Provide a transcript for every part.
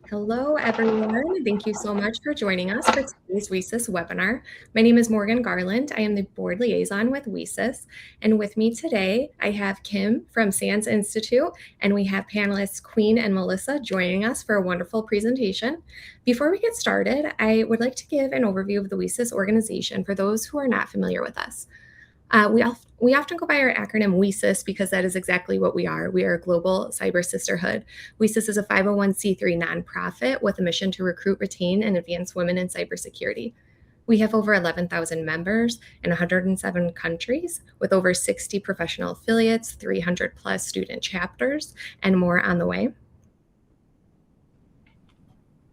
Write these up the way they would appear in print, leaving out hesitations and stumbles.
Hello, everyone. Thank you so much for joining us for today's WiCyS webinar. My name is Morgan Garland. I am the board liaison with WiCyS. And with me today, I have Kim from SANS.edu, and we have panelists Queen and Melissa joining us for a wonderful presentation. Before we get started, I would like to give an overview of the WiCyS organization for those who are not familiar with us. We often go by our acronym WiCyS because that is exactly what we are. We are a global cyber sisterhood. WiCyS is a 501c3 nonprofit with a mission to recruit, retain, and advance women in cybersecurity. We have over 11,000 members in 107 countries with over 60 professional affiliates, 300 plus student chapters, and more on the way.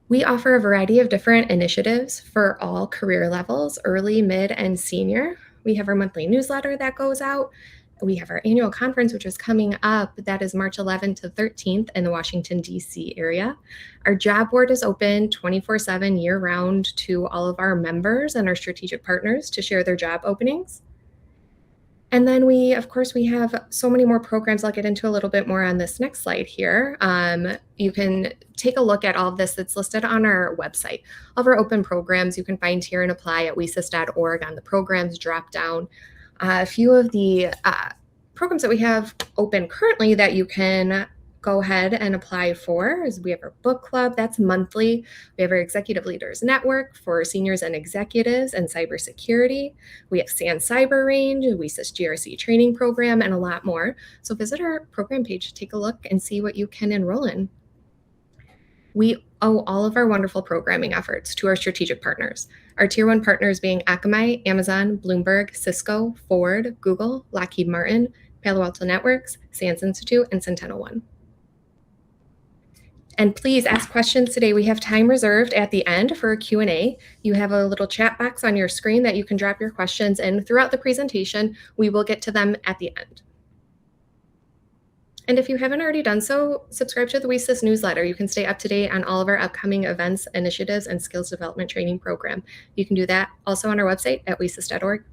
We offer a variety of different initiatives for all career levels, early, mid, and senior. We have our monthly newsletter that goes out. We have our annual conference, which is coming up. That is March 11th to 13th in the Washington, D.C. area. Our job board is open 24/7 year-round to all of our members and our strategic partners to share their job openings. And then we have so many more programs. I'll get into a little bit more on this next slide here. You can take a look at all of this that's listed on our website. All of our open programs you can find here and apply at WiCyS.org on the programs drop down. A few of the programs that we have open currently that you can go ahead and apply for is we have our book club, that's monthly. We have our executive leaders network for seniors and executives and cybersecurity. We have SANS Cyber Range, WiCyS GRC training program, and a lot more. So visit our program page, take a look and see what you can enroll in. We owe all of our wonderful programming efforts to our strategic partners. Our tier 1 partners being Akamai, Amazon, Bloomberg, Cisco, Ford, Google, Lockheed Martin, Palo Alto Networks, SANS.edu, and SentinelOne. And please ask questions today. We have time reserved at the end for a Q&A. You have a little chat box on your screen that you can drop your questions in throughout the presentation. We will get to them at the end. And if you haven't already done so, subscribe to the WiCyS newsletter. You can stay up to date on all of our upcoming events, initiatives, and skills development training program. You can do that also on our website at WiCyS.org.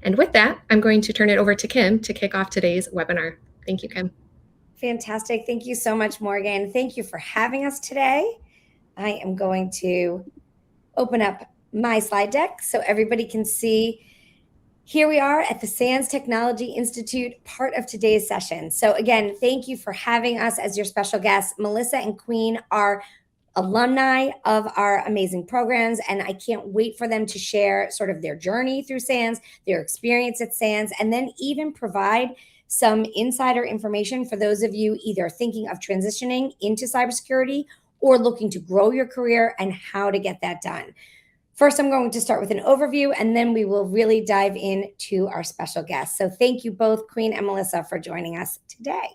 And with that, I'm going to turn it over to Kim to kick off today's webinar. Thank you, Kim. Fantastic. Thank you so much, Morgan. Thank you for having us today. I am going to open up my slide deck so everybody can see. Here we are at the SANS Technology Institute, part of today's session. So again, thank you for having us as your special guests. Melissa and Queen are alumni of our amazing programs, and I can't wait for them to share sort of their journey through SANS, their experience at SANS, and then even provide some insider information for those of you either thinking of transitioning into cybersecurity or looking to grow your career and how to get that done. First, I'm going to start with an overview, and then we will really dive into our special guests. So thank you both, Queen and Melissa, for joining us today.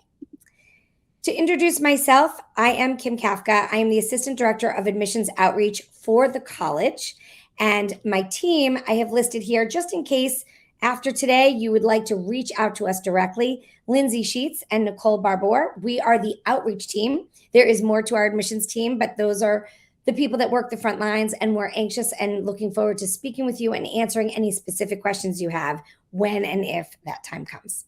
To introduce myself, I am Kim Kafka. I am the Assistant Director of Admissions Outreach for the college. And my team I have listed here just in case after today, you would like to reach out to us directly. Lindsay Sheets and Nicole Barbour. We are the outreach team. There is more to our admissions team, but those are the people that work the front lines, and we're anxious and looking forward to speaking with you and answering any specific questions you have when and if that time comes.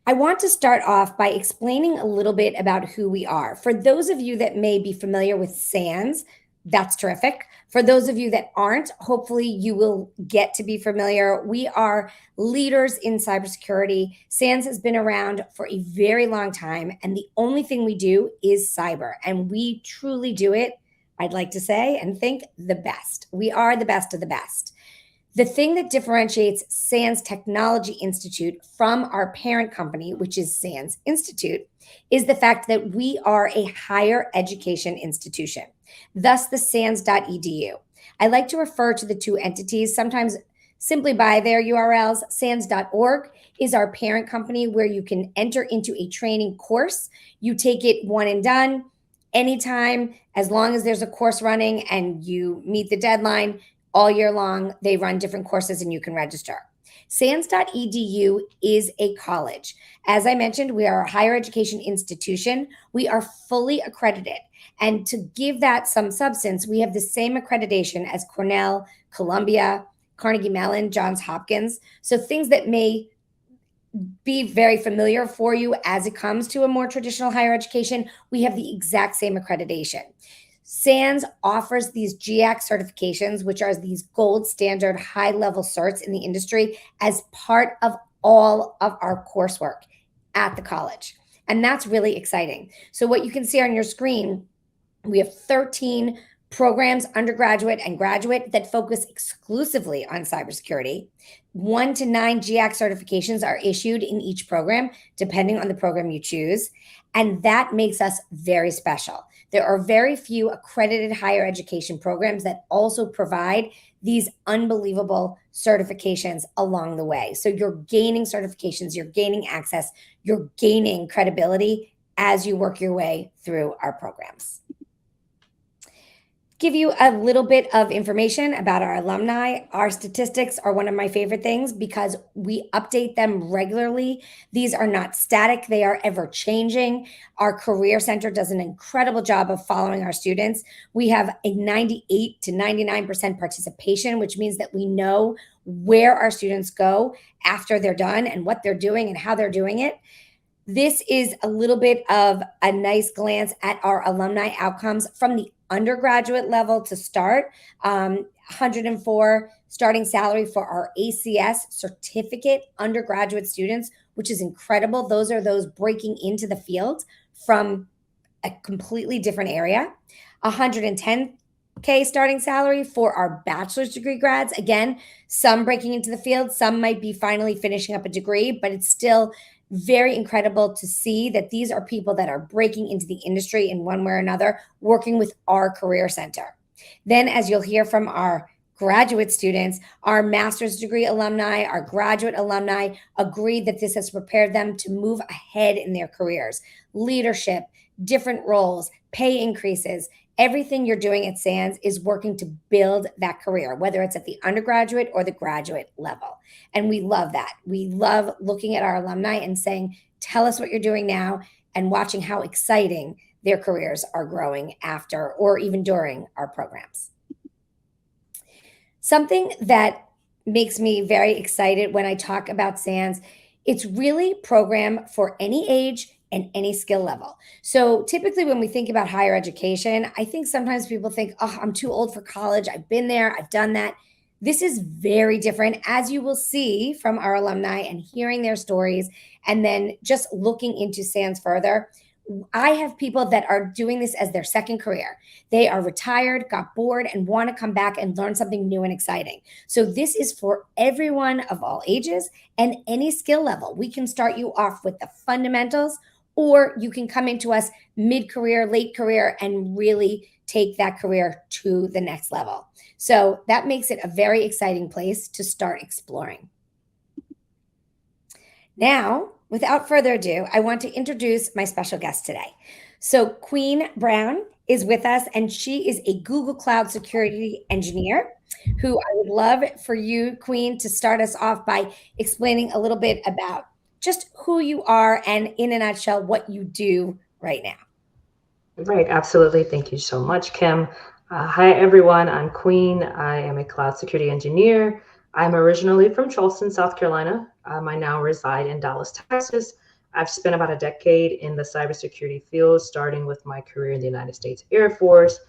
I want to start off by explaining a little bit about who we are. For those of you that may be familiar with SANS, that's terrific. For those of you that aren't, hopefully you will get to be familiar. We are leaders in cybersecurity. SANS has been around for a very long time, and the only thing we do is cyber, and we truly do it, I'd like to say, and think the best. We are the best of the best. The thing that differentiates SANS Technology Institute from our parent company, which is SANS Institute, is the fact that we are a higher education institution, thus the SANS.edu. I like to refer to the two entities sometimes simply by their URLs. SANS.org is our parent company where you can enter into a training course. You take it one and done anytime, as long as there's a course running and you meet the deadline. All year long, they run different courses and you can register. SANS.edu is a college. As I mentioned, we are a higher education institution. We are fully accredited. And to give that some substance, we have the same accreditation as Cornell, Columbia, Carnegie Mellon, Johns Hopkins. So things that may be very familiar for you as it comes to a more traditional higher education, we have the exact same accreditation. SANS offers these GX certifications, which are these gold standard high level certs in the industry, as part of all of our coursework at the college. And that's really exciting. So, what you can see on your screen, we have 13 programs, undergraduate and graduate, that focus exclusively on cybersecurity. 1 to 9 GX certifications are issued in each program, depending on the program you choose. And that makes us very special. There are very few accredited higher education programs that also provide these unbelievable certifications along the way. So you're gaining certifications, you're gaining access, you're gaining credibility as you work your way through our programs. Give you a little bit of information about our alumni. Our statistics are one of my favorite things because we update them regularly. These are not static, they are ever changing. Our Career Center does an incredible job of following our students. We have a 98 to 99% participation, which means that we know where our students go after they're done and what they're doing and how they're doing it. This is a little bit of a nice glance at our alumni outcomes from the undergraduate level to start. 104 starting salary for our ACS certificate undergraduate students, which is incredible. Those are those breaking into the field from a completely different area. 110K starting salary for our bachelor's degree grads. Again, some breaking into the field, some might be finally finishing up a degree, but it's still very incredible to see that these are people that are breaking into the industry in one way or another, working with our Career Center. Then, as you'll hear from our graduate students, our master's degree alumni, our graduate alumni agree that this has prepared them to move ahead in their careers. Leadership, different roles, pay increases, everything you're doing at SANS is working to build that career, whether it's at the undergraduate or the graduate level. And we love that. We love looking at our alumni and saying, tell us what you're doing now, and watching how exciting their careers are growing after or even during our programs. Something that makes me very excited when I talk about SANS, it's really program for any age and any skill level. So typically when we think about higher education, I think sometimes people think, oh, I'm too old for college. I've been there, I've done that. This is very different, as you will see from our alumni and hearing their stories, and then just looking into SANS further. I have people that are doing this as their second career. They are retired, got bored, and want to come back and learn something new and exciting. So this is for everyone of all ages and any skill level. We can start you off with the fundamentals, or you can come into us mid-career, late career, and really take that career to the next level. So that makes it a very exciting place to start exploring. Now, without further ado, I want to introduce my special guest today. So Queen Brown is with us, and she is a Google Cloud security engineer who I would love for you, Queen, to start us off by explaining a little bit about just who you are and, in a nutshell, what you do right now. Right, absolutely. Thank you so much, Kim. Hi, everyone. I'm Queen. I am a cloud security engineer. I'm originally from Charleston, South Carolina. I now reside in Dallas, Texas. I've spent about a decade in the cybersecurity field, starting with my career in the United States Air Force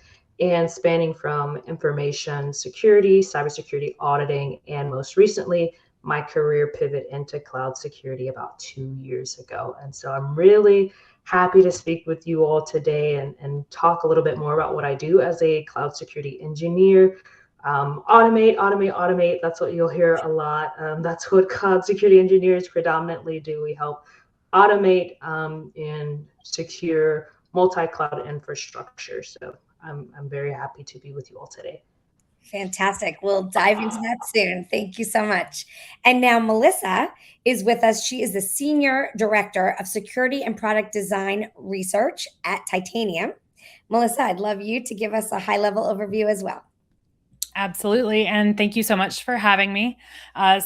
and spanning from information security, cybersecurity auditing, and most recently, my career pivot into cloud security about 2 years ago. And so I'm really happy to speak with you all today and talk a little bit more about what I do as a cloud security engineer. Automate, automate, automate. That's what you'll hear a lot. That's what cloud security engineers predominantly do. We help automate and secure multi-cloud infrastructure. So I'm very happy to be with you all today. Fantastic. We'll dive into that soon. Thank you so much. And now Melissa is with us. She is the Senior Director of Security and Product Design Research at Titanium. Melissa, I'd love you to give us a high-level overview as well. Absolutely. And thank you so much for having me.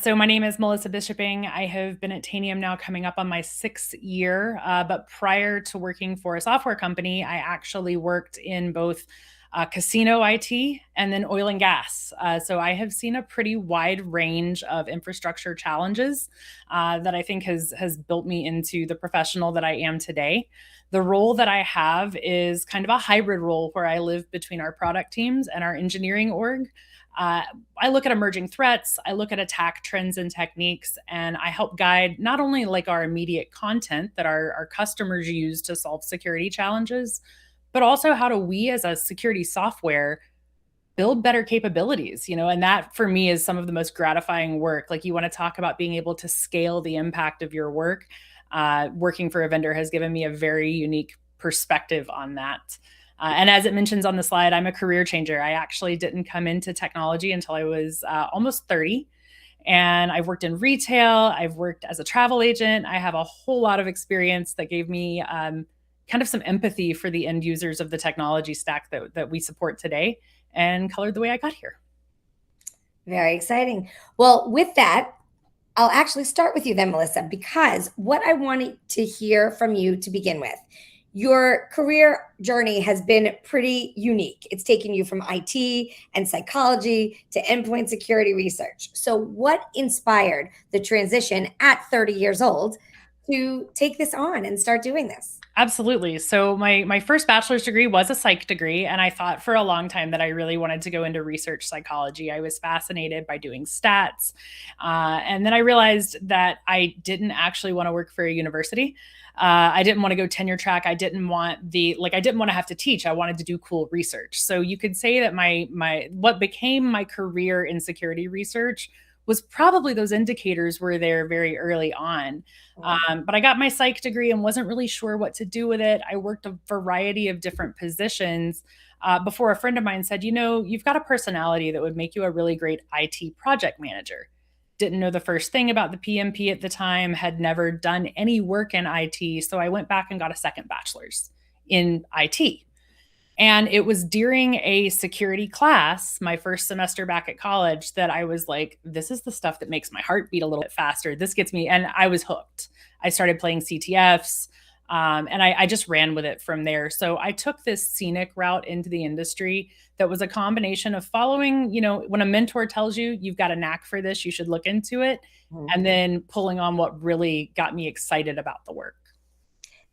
So my name is Melissa Bishoping. I have been at Tanium now coming up on my 6th year. But prior to working for a software company, I actually worked in both casino IT, and then oil and gas. So I have seen a pretty wide range of infrastructure challenges that I think has built me into the professional that I am today. The role that I have is kind of a hybrid role where I live between our product teams and our engineering org. I look at emerging threats, I look at attack trends and techniques, and I help guide not only like our immediate content that our customers use to solve security challenges, but also how do we as a security software build better capabilities, and that for me is some of the most gratifying work. Like, you want to talk about being able to scale the impact of your work. Working for a vendor has given me a very unique perspective on that. And as it mentions on the slide, I'm a career changer. I actually didn't come into technology until I was almost 30. And I've worked in retail, I've worked as a travel agent. I have a whole lot of experience that gave me kind of some empathy for the end users of the technology stack that we support today, and colored the way I got here. Very exciting. Well, with that, I'll actually start with you then, Melissa, because what I wanted to hear from you to begin with, your career journey has been pretty unique. It's taken you from IT and psychology to endpoint security research. So what inspired the transition at 30 years old to take this on and start doing this? Absolutely. So my first bachelor's degree was a psych degree, and I thought for a long time that I really wanted to go into research psychology. I was fascinated by doing stats. And then I realized that I didn't actually want to work for a university. I didn't want to go tenure track. I didn't want I didn't want to have to teach. I wanted to do cool research. So you could say that what became my career in security research was probably those indicators were there very early on. But I got my psych degree and wasn't really sure what to do with it. I worked a variety of different positions before a friend of mine said, you've got a personality that would make you a really great IT project manager. Didn't know the first thing about the PMP at the time, had never done any work in IT. So I went back and got a second bachelor's in IT. And it was during a security class, my first semester back at college, that I was like, this is the stuff that makes my heart beat a little bit faster. This gets me. And I was hooked. I started playing CTFs and I just ran with it from there. So I took this scenic route into the industry that was a combination of following, when a mentor tells you you've got a knack for this, you should look into it. Mm-hmm. And then pulling on what really got me excited about the work.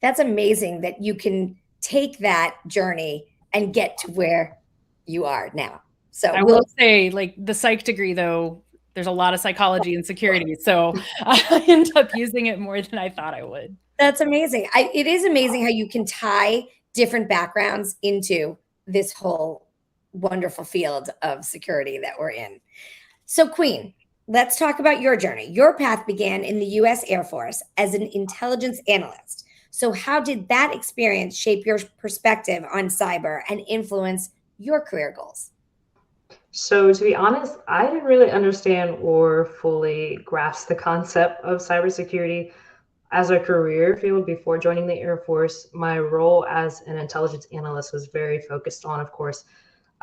That's amazing that you can take that journey and get to where you are now. So I will say, like, the psych degree, though, there's a lot of psychology and security. So I ended up using it more than I thought I would. That's amazing. It is amazing how you can tie different backgrounds into this whole wonderful field of security that we're in. So Queen, let's talk about your journey. Your path began in the U.S. Air Force as an intelligence analyst. So how did that experience shape your perspective on cyber and influence your career goals? So to be honest, I didn't really understand or fully grasp the concept of cybersecurity as a career field before joining the Air Force. My role as an intelligence analyst was very focused on, of course,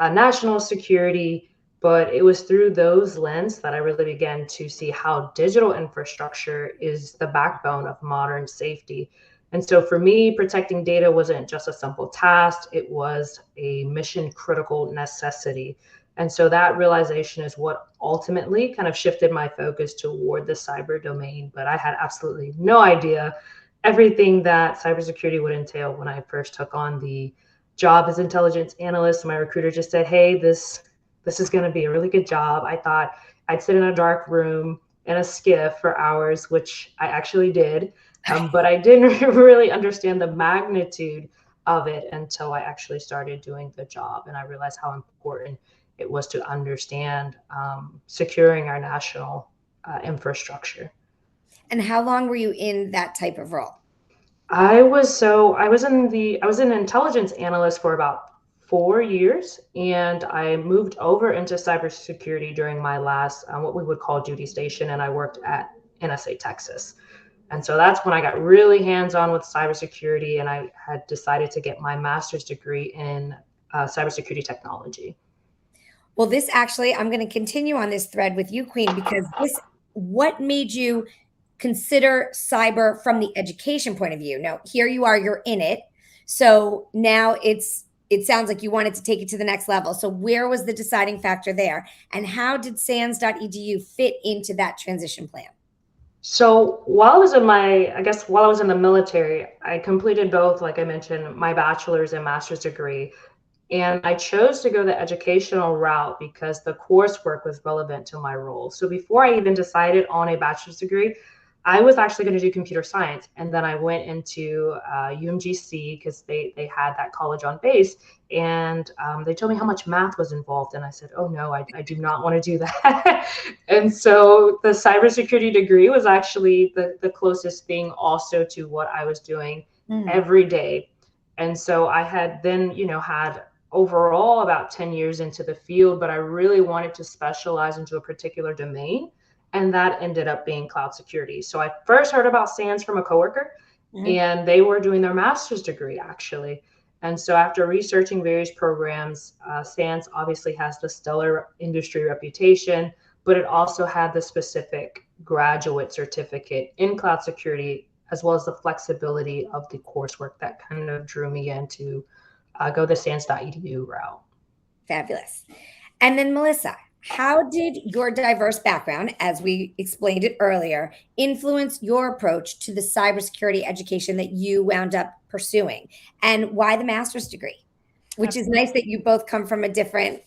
national security, but it was through those lenses that I really began to see how digital infrastructure is the backbone of modern safety. And so for me, protecting data wasn't just a simple task, it was a mission critical necessity. And so that realization is what ultimately kind of shifted my focus toward the cyber domain. But I had absolutely no idea everything that cybersecurity would entail when I first took on the job as intelligence analyst. My recruiter just said, hey, this is going to be a really good job. I thought I'd sit in a dark room in a skiff for hours, which I actually did. But I didn't really understand the magnitude of it until I actually started doing the job. And I realized how important it was to understand securing our national infrastructure. And how long were you in that type of role? I was an intelligence analyst for about 4 years, and I moved over into cybersecurity during my last what we would call duty station, and I worked at NSA Texas. And so that's when I got really hands-on with cybersecurity, and I had decided to get my master's degree in cybersecurity technology. Well, this actually, I'm going to continue on this thread with you, Queen, because what made you consider cyber from the education point of view? Now, here you are, you're in it. So now it's it sounds like you wanted to take it to the next level. So where was the deciding factor there? And how did SANS.edu fit into that transition plan? So while I was in the military, I completed both, like I mentioned, my bachelor's and master's degree. And I chose to go the educational route because the coursework was relevant to my role. So before I even decided on a bachelor's degree, I was actually going to do computer science. And then I went into UMGC because they had that college on base. And they told me how much math was involved. And I said, oh, no, I do not want to do that. And so the cybersecurity degree was actually the closest thing also to what I was doing every day. And so I had then, had overall about 10 years into the field, but I really wanted to specialize into a particular domain. And that ended up being cloud security. So I first heard about SANS from a coworker, and they were doing their master's degree actually. And so after researching various programs, SANS obviously has the stellar industry reputation, but it also had the specific graduate certificate in cloud security, as well as the flexibility of the coursework that kind of drew me into go the SANS.edu route. Fabulous. And then Melissa, how did your diverse background, as we explained it earlier, influence your approach to the cybersecurity education that you wound up pursuing? And why the master's degree? Which is nice that you both come from a different,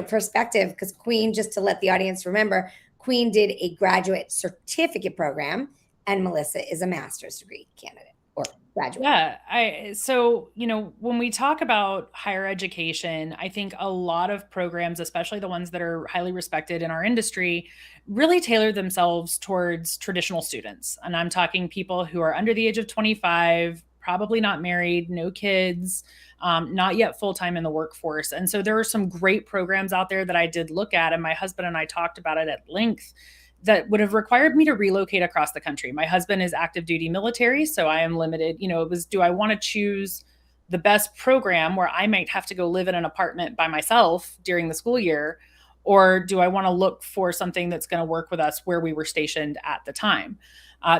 perspective, because Queen, just to let the audience remember, Queen did a graduate certificate program and Melissa is a master's degree candidate or graduate. Yeah. So, when we talk about higher education, I think a lot of programs, especially the ones that are highly respected in our industry, really tailor themselves towards traditional students. And I'm talking people who are under the age of 25, probably not married, no kids, not yet full-time in the workforce. And so there are some great programs out there that I did look at, and my husband and I talked about it at length, that would have required me to relocate across the country. My husband is active duty military, so I am limited. It was, do I want to choose the best program where I might have to go live in an apartment by myself during the school year? Or do I want to look for something that's going to work with us where we were stationed at the time?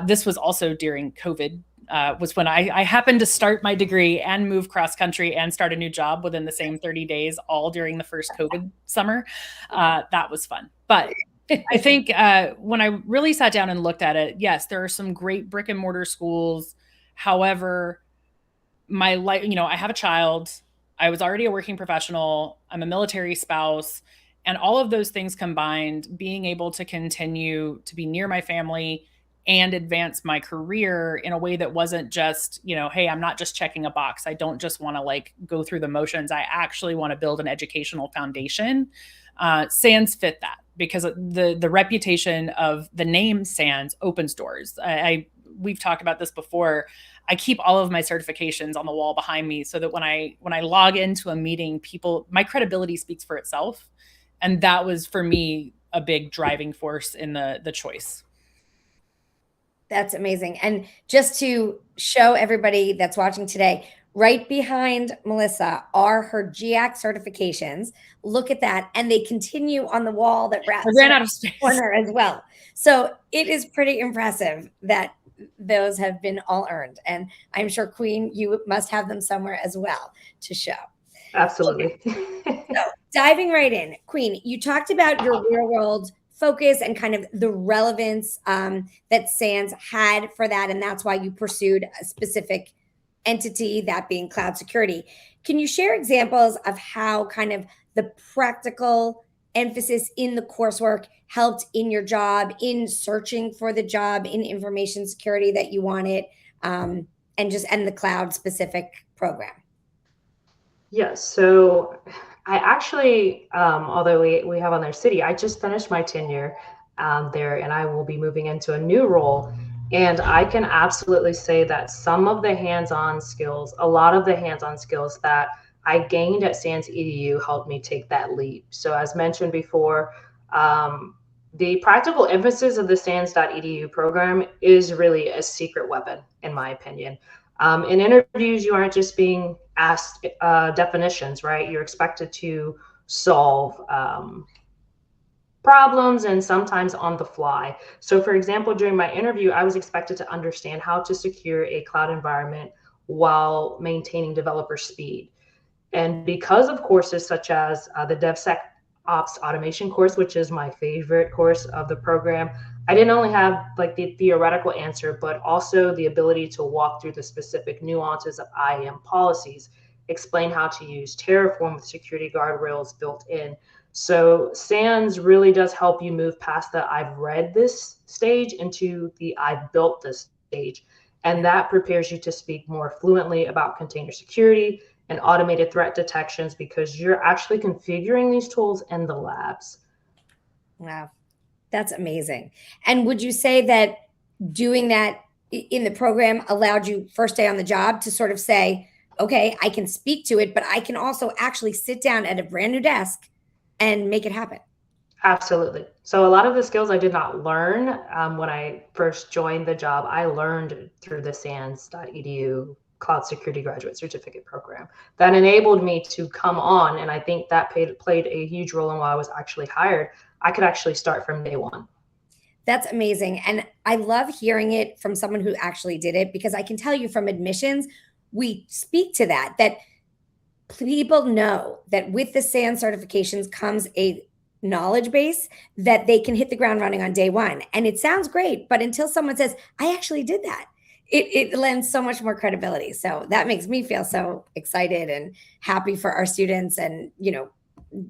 This was also during COVID, was when I happened to start my degree and move cross country and start a new job within the same 30 days, all during the first COVID summer. That was fun. But I think when I really sat down and looked at it, yes, there are some great brick and mortar schools. However, my life, I have a child. I was already a working professional. I'm a military spouse. And all of those things combined, being able to continue to be near my family and advance my career in a way that wasn't just, hey, I'm not just checking a box. I don't just want to go through the motions. I actually want to build an educational foundation. SANS fit that because the reputation of the name SANS opens doors. We've talked about this before. I keep all of my certifications on the wall behind me so that when I log into a meeting, my credibility speaks for itself. And that was for me a big driving force in the choice. That's amazing. And just to show everybody that's watching today, right behind Melissa are her GIAC certifications. Look at that. And they continue on the wall that ran out of space corner as well. So it is pretty impressive that those have been all earned. And I'm sure, Queen, you must have them somewhere as well to show. Absolutely. So diving right in, Queen, you talked about your real world focus and kind of the relevance that SANS had for that. And that's why you pursued a specific entity, that being cloud security. Can you share examples of how kind of the practical emphasis in the coursework helped in your job, in searching for the job in information security that you wanted, and the cloud specific program? Yes. So I actually, although we have on their city, I just finished my tenure there, and I will be moving into a new role. And I can absolutely say that some of the hands-on skills, a lot of the hands-on skills that I gained at SANS.edu helped me take that leap. So as mentioned before, the practical emphasis of the SANS.edu program is really a secret weapon, in my opinion. In interviews, you aren't just being asked definitions, right? You're expected to solve problems and sometimes on the fly. So for example, during my interview, I was expected to understand how to secure a cloud environment while maintaining developer speed. And because of courses such as the DevSecOps automation course, which is my favorite course of the program, I didn't only have like the theoretical answer, but also the ability to walk through the specific nuances of IAM policies, explain how to use Terraform with security guardrails built in. So SANS really does help you move past the I've read this stage into the I've built this stage. And that prepares you to speak more fluently about container security and automated threat detections because you're actually configuring these tools in the labs. Wow, that's amazing. And would you say that doing that in the program allowed you first day on the job to sort of say, okay, I can speak to it, but I can also actually sit down at a brand new desk and make it happen? Absolutely. So a lot of the skills I did not learn when I first joined the job, I learned through the SANS.edu Cloud Security Graduate Certificate Program that enabled me to come on. And I think that played a huge role in why I was actually hired. I could actually start from day one. That's amazing. And I love hearing it from someone who actually did it, because I can tell you from admissions, we speak to that people know that with the SANS certifications comes a knowledge base that they can hit the ground running on day one. And it sounds great, but until someone says, I actually did that, it lends so much more credibility. So that makes me feel so excited and happy for our students, and, you know,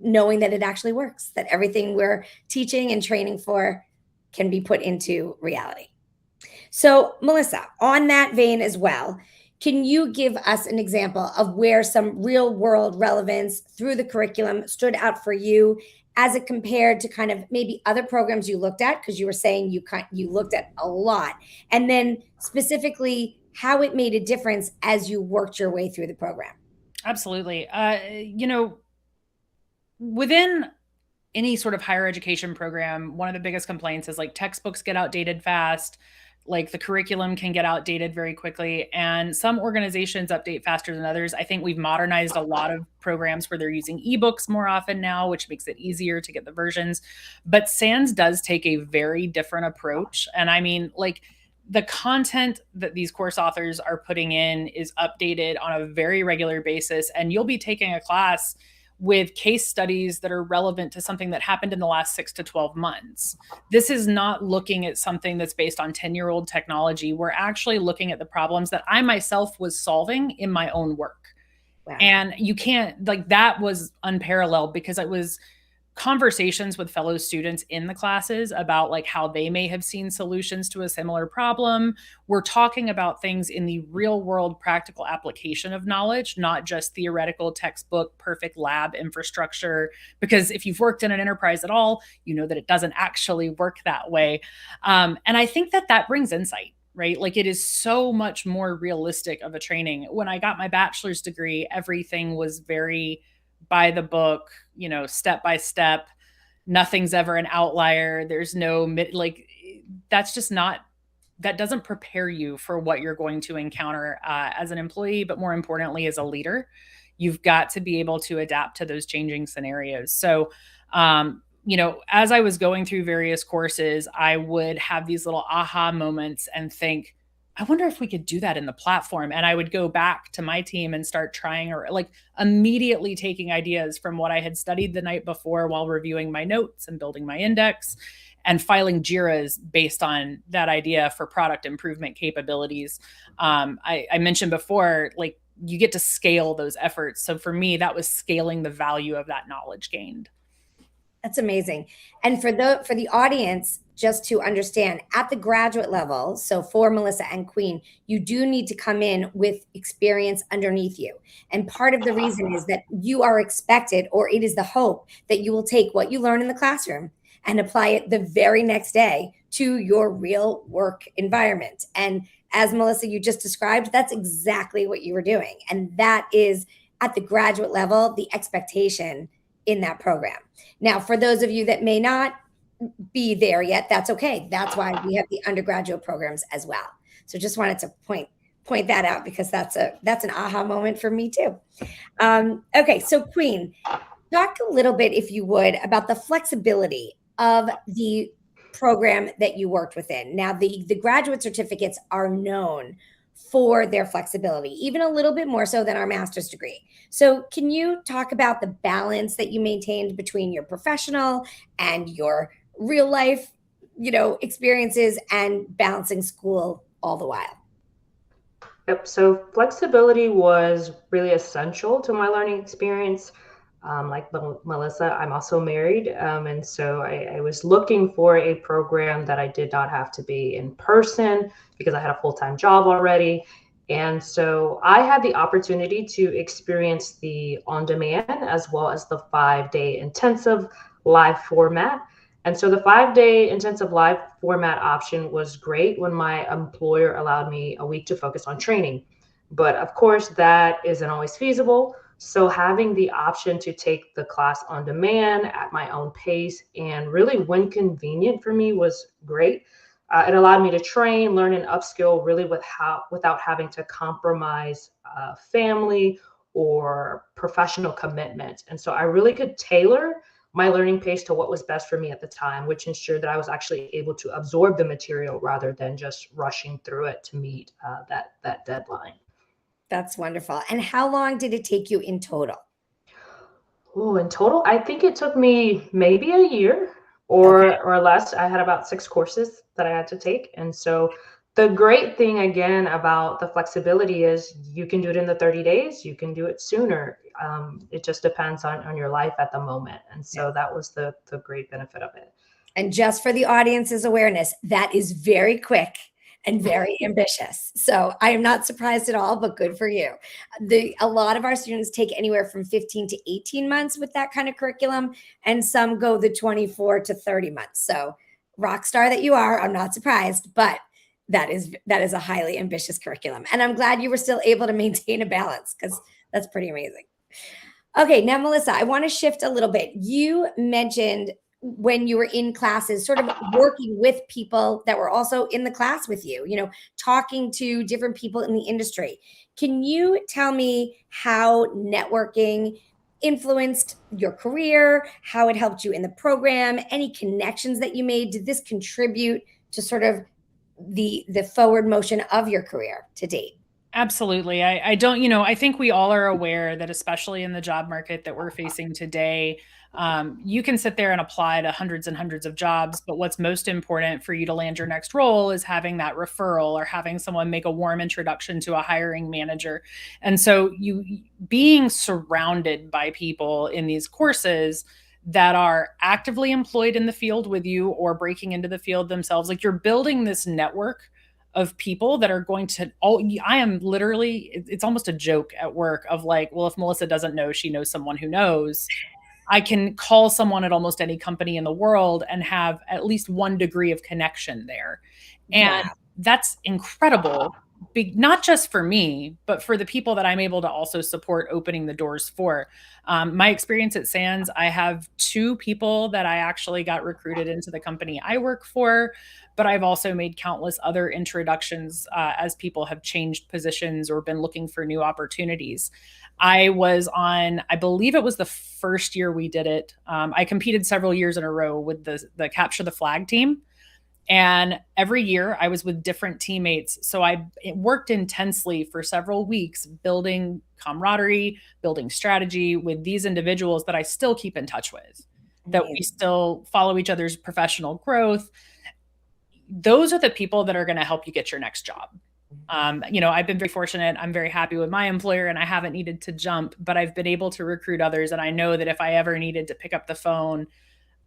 knowing that it actually works, that everything we're teaching and training for can be put into reality. So, Melissa, on that vein as well, can you give us an example of where some real world relevance through the curriculum stood out for you as it compared to kind of maybe other programs you looked at? Because you were saying you looked at a lot, and then specifically how it made a difference as you worked your way through the program. Absolutely. Within any sort of higher education program, one of the biggest complaints is like textbooks get outdated fast, like the curriculum can get outdated very quickly, and some organizations update faster than others. I think we've modernized a lot of programs where they're using ebooks more often now, which makes it easier to get the versions. But SANS does take a very different approach. And I mean, like, the content that these course authors are putting in is updated on a very regular basis, and you'll be taking a class with case studies that are relevant to something that happened in the last 6 to 12 months. This is not looking at something that's based on 10-year-old technology. We're actually looking at the problems that I myself was solving in my own work. Wow. And you can't, like, that was unparalleled because it was conversations with fellow students in the classes about like how they may have seen solutions to a similar problem. We're talking about things in the real world practical application of knowledge, not just theoretical textbook, perfect lab infrastructure. Because if you've worked in an enterprise at all, you know that it doesn't actually work that way. And I think that that brings insight, right? Like, it is so much more realistic of a training. When I got my bachelor's degree, everything was very by the book, you know, step by step. Nothing's ever an outlier. There's no like, that's just not, that doesn't prepare you for what you're going to encounter as an employee, but more importantly, as a leader. You've got to be able to adapt to those changing scenarios. So, you know, as I was going through various courses, I would have these little aha moments and think, I wonder if we could do that in the platform. And I would go back to my team and start trying, or like immediately taking ideas from what I had studied the night before while reviewing my notes and building my index, and filing JIRAs based on that idea for product improvement capabilities. I mentioned before, like, you get to scale those efforts. So for me, that was scaling the value of that knowledge gained. That's amazing. And for the audience, just to understand, at the graduate level, so for Melissa and Queen, you do need to come in with experience underneath you. And part of the reason is that you are expected, or it is the hope, that you will take what you learn in the classroom and apply it the very next day to your real work environment. And as Melissa, you just described, that's exactly what you were doing. And that is, at the graduate level, the expectation in that program. Now, for those of you that may not be there yet, that's okay. That's why we have the undergraduate programs as well. So just wanted to point that out, because that's an aha moment for me too. Okay, so Queen, talk a little bit, if you would, about the flexibility of the program that you worked within. Now, the graduate certificates are known for their flexibility, even a little bit more so than our master's degree. So can you talk about the balance that you maintained between your professional and your real life, experiences and balancing school all the while? Yep. So flexibility was really essential to my learning experience. Like Melissa, I'm also married. And so I was looking for a program that I did not have to be in person because I had a full-time job already. And so I had the opportunity to experience the on-demand as well as the 5-day intensive live format. And so the 5-day intensive live format option was great when my employer allowed me a week to focus on training. But of course, that isn't always feasible. So having the option to take the class on demand at my own pace and really when convenient for me was great. It allowed me to train, learn, and upskill really without having to compromise family or professional commitment. And so I really could tailor my learning pace to what was best for me at the time, which ensured that I was actually able to absorb the material rather than just rushing through it to meet that deadline. That's wonderful. And how long did it take you in total? Oh, in total, I think it took me maybe a year Okay. or less. I had about 6 courses that I had to take. And so the great thing again about the flexibility is you can do it in the 30 days, you can do it sooner. It just depends on your life at the moment. And so that was the great benefit of it. And just for the audience's awareness, that is very quick and very ambitious. So I am not surprised at all, but good for you. A lot of our students take anywhere from 15 to 18 months with that kind of curriculum, and some go the 24 to 30 months. So rock star that you are, I'm not surprised, but that is a highly ambitious curriculum. And I'm glad you were still able to maintain a balance, because that's pretty amazing. Okay, now Melissa, I want to shift a little bit. You mentioned when you were in classes, sort of working with people that were also in the class with you, talking to different people in the industry. Can you tell me how networking influenced your career, how it helped you in the program, any connections that you made? Did this contribute to sort of the forward motion of your career to date? Absolutely. I don't, I think we all are aware that, especially in the job market that we're facing today, you can sit there and apply to hundreds and hundreds of jobs, but what's most important for you to land your next role is having that referral or having someone make a warm introduction to a hiring manager. And so you being surrounded by people in these courses that are actively employed in the field with you or breaking into the field themselves, like you're building this network of people that are going to I am literally, it's almost a joke at work of like, well, if Melissa doesn't know, she knows someone who knows. I can call someone at almost any company in the world and have at least one degree of connection there. And that's incredible, not just for me, but for the people that I'm able to also support opening the doors for. My experience at SANS, I have 2 people that I actually got recruited into the company I work for, but I've also made countless other introductions as people have changed positions or been looking for new opportunities. I was on, I believe it was the first year we did it. I competed several years in a row with the Capture the Flag team. And every year I was with different teammates. So I worked intensely for several weeks building camaraderie, building strategy with these individuals that I still keep in touch with, that we still follow each other's professional growth. Those are the people that are going to help you get your next job. I've been very fortunate. I'm very happy with my employer and I haven't needed to jump, but I've been able to recruit others. And I know that if I ever needed to pick up the phone,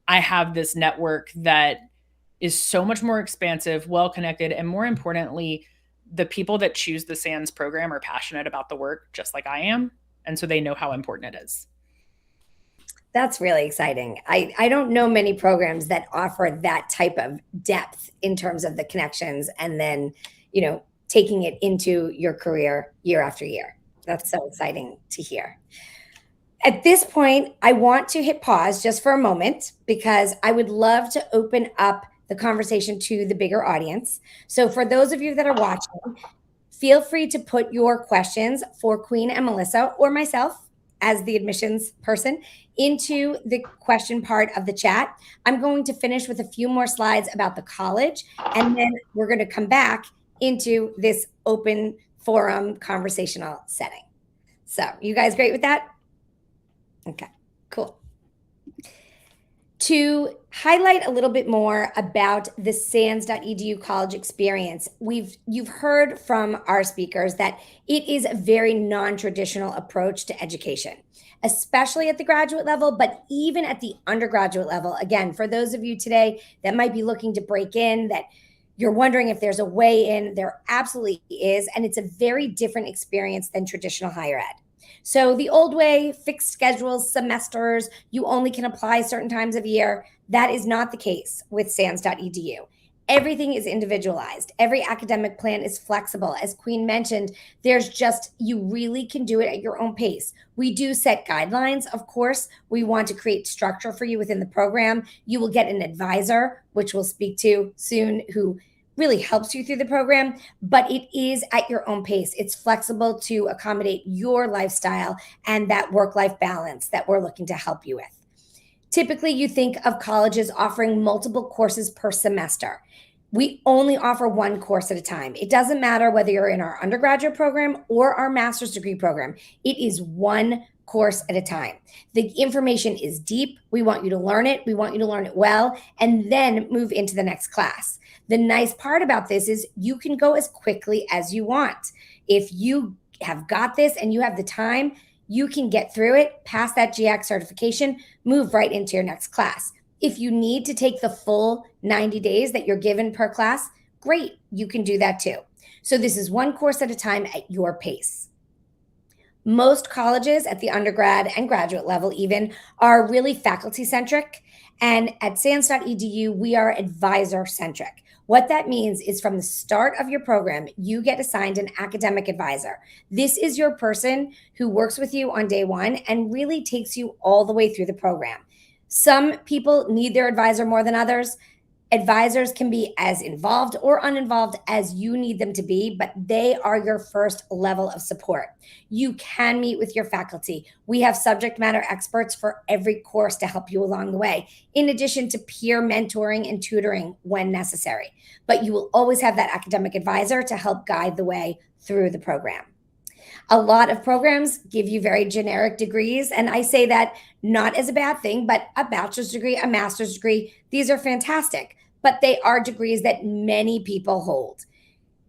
I have this network that is so much more expansive, well-connected, and more importantly, the people that choose the SANS program are passionate about the work just like I am. And so they know how important it is. That's really exciting. I don't know many programs that offer that type of depth in terms of the connections and then, taking it into your career year after year. That's so exciting to hear. At this point, I want to hit pause just for a moment because I would love to open up the conversation to the bigger audience. So for those of you that are watching, feel free to put your questions for Queen and Melissa or myself as the admissions person into the question part of the chat. I'm going to finish with a few more slides about the college, and then we're going to come back into this open forum conversational setting. So you guys great with that? Okay, cool. To highlight a little bit more about the SANS.edu college experience, you've heard from our speakers that it is a very non-traditional approach to education, especially at the graduate level, but even at the undergraduate level. Again, for those of you today that might be looking to break in, that you're wondering if there's a way in, there absolutely is, and it's a very different experience than traditional higher ed. So the old way, fixed schedules, semesters, you only can apply certain times of year, that is not the case with SANS.edu. Everything is individualized. Every academic plan is flexible. As Queen mentioned, you really can do it at your own pace. We do set guidelines, of course. We want to create structure for you within the program. You will get an advisor, which we'll speak to soon, who really helps you through the program, but it is at your own pace. It's flexible to accommodate your lifestyle and that work-life balance that we're looking to help you with. Typically, you think of colleges offering multiple courses per semester. We only offer one course at a time. It doesn't matter whether you're in our undergraduate program or our master's degree program. It is one course at a time. The information is deep. We want you to learn it. We want you to learn it well, and then move into the next class. The nice part about this is you can go as quickly as you want. If you have got this and you have the time, you can get through it, pass that GIAC certification, move right into your next class. If you need to take the full 90 days that you're given per class, great, you can do that too. So this is one course at a time at your pace. Most colleges at the undergrad and graduate level even are really faculty-centric, and at SANS.edu, we are advisor-centric. What that means is from the start of your program, you get assigned an academic advisor. This is your person who works with you on day one and really takes you all the way through the program. Some people need their advisor more than others. Advisors can be as involved or uninvolved as you need them to be, but they are your first level of support. You can meet with your faculty. We have subject matter experts for every course to help you along the way, in addition to peer mentoring and tutoring when necessary. But you will always have that academic advisor to help guide the way through the program. A lot of programs give you very generic degrees, and I say that not as a bad thing, but a bachelor's degree, a master's degree, these are fantastic, but they are degrees that many people hold.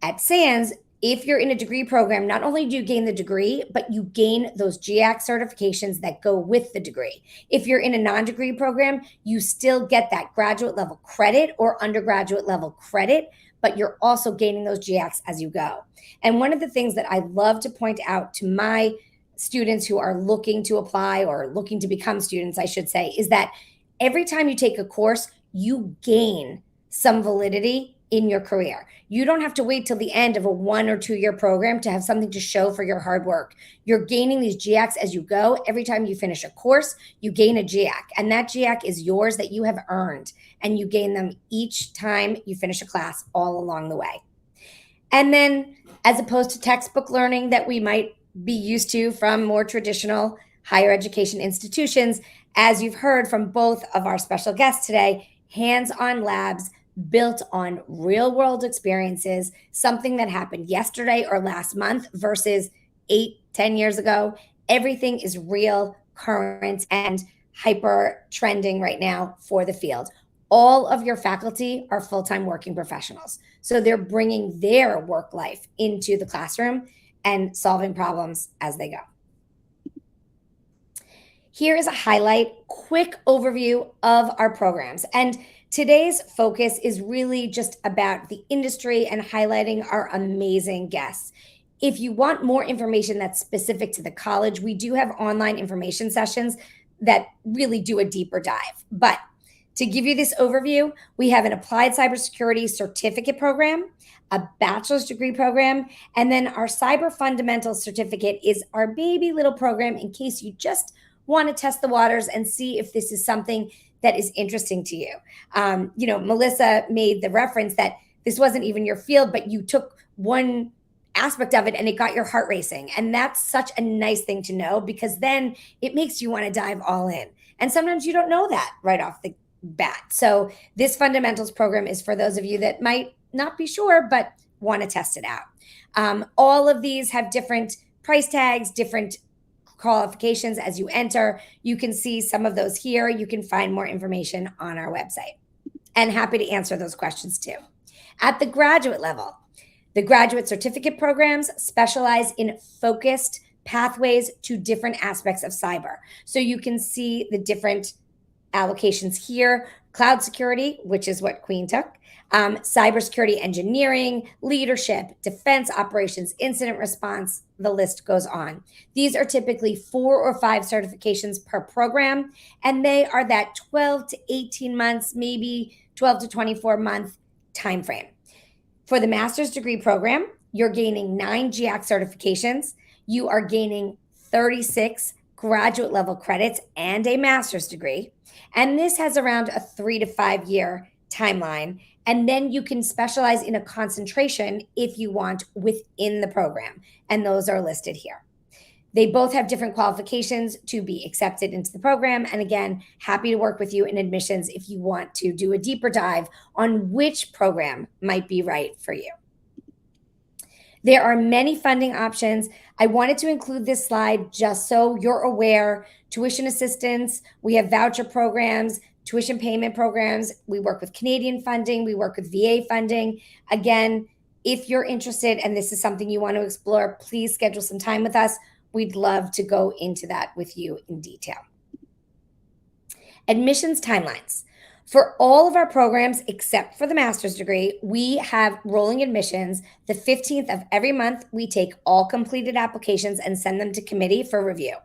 At SANS, if you're in a degree program, not only do you gain the degree, but you gain those GIAC certifications that go with the degree. If you're in a non-degree program, you still get that graduate level credit or undergraduate level credit, but you're also gaining those GIACs as you go. And one of the things that I love to point out to my students who are looking to apply or looking to become students, I should say, is that every time you take a course, you gain some validity in your career. You don't have to wait till the end of a 1 or 2 year program to have something to show for your hard work. You're gaining these GIACs as you go. Every time you finish a course, you gain a GIAC, and that GIAC is yours that you have earned, and you gain them each time you finish a class all along the way. And then, as opposed to textbook learning that we might be used to from more traditional higher education institutions, as you've heard from both of our special guests today, hands-on labs built on real-world experiences, something that happened yesterday or last month versus 8-10 years ago. Everything is real, current, and hyper trending right now for the field. All of your faculty are full-time working professionals. So they're bringing their work life into the classroom and solving problems as they go. Here is a quick overview of our programs. And today's focus is really just about the industry and highlighting our amazing guests. If you want more information that's specific to the college, we do have online information sessions that really do a deeper dive. But to give you this overview, we have an applied cybersecurity certificate program, a bachelor's degree program, and then our cyber fundamentals certificate is our baby little program in case you just want to test the waters and see if this is something that is interesting to you. Melissa made the reference that this wasn't even your field, but you took one aspect of it and it got your heart racing. And that's such a nice thing to know, because then it makes you want to dive all in. And sometimes you don't know that right off the bat. So this fundamentals program is for those of you that might not be sure, but want to test it out. All of these have different price tags, different qualifications as you enter. You can see some of those here. You can find more information on our website, and happy to answer those questions too. At the graduate level, the graduate certificate programs specialize in focused pathways to different aspects of cyber. So you can see the different allocations here: cloud security, which is what Queen took, cybersecurity engineering, leadership, defense operations, incident response, the list goes on. These are typically 4 or 5 certifications per program, and they are that 12 to 18 months, maybe 12 to 24 month time frame. For the master's degree program, you're gaining 9 GIAC certifications. You are gaining 36 graduate level credits and a master's degree. And this has around a 3 to 5 year timeline. And then you can specialize in a concentration if you want within the program. And those are listed here. They both have different qualifications to be accepted into the program. And again, happy to work with you in admissions if you want to do a deeper dive on which program might be right for you. There are many funding options. I wanted to include this slide just so you're aware. Tuition assistance, we have voucher programs, tuition payment programs. We work with Canadian funding. We work with VA funding. Again, if you're interested and this is something you want to explore, please schedule some time with us. We'd love to go into that with you in detail. Admissions timelines. For all of our programs, except for the master's degree, we have rolling admissions. The 15th of every month, we take all completed applications and send them to committee for review.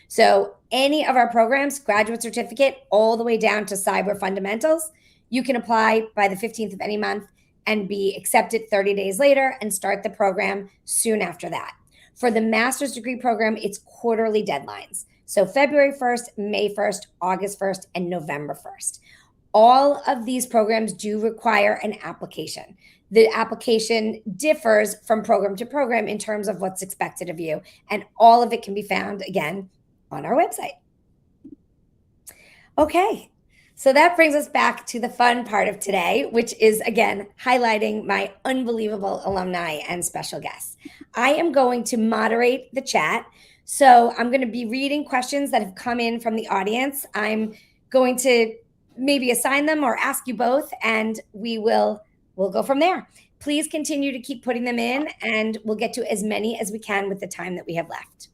So any of our programs, graduate certificate, all the way down to cyber fundamentals, you can apply by the 15th of any month and be accepted 30 days later and start the program soon after that. For the master's degree program, it's quarterly deadlines. So February 1st, May 1st, August 1st, and November 1st. All of these programs do require an application. The application differs from program to program in terms of what's expected of you. And all of it can be found, again, on our website. Okay, so that brings us back to the fun part of today, which is, again, highlighting my unbelievable alumni and special guests. I am going to moderate the chat. So I'm going to be reading questions that have come in from the audience. I'm going to maybe assign them or ask you both, and we'll go from there. Please continue to keep putting them in, and we'll get to as many as we can with the time that we have left.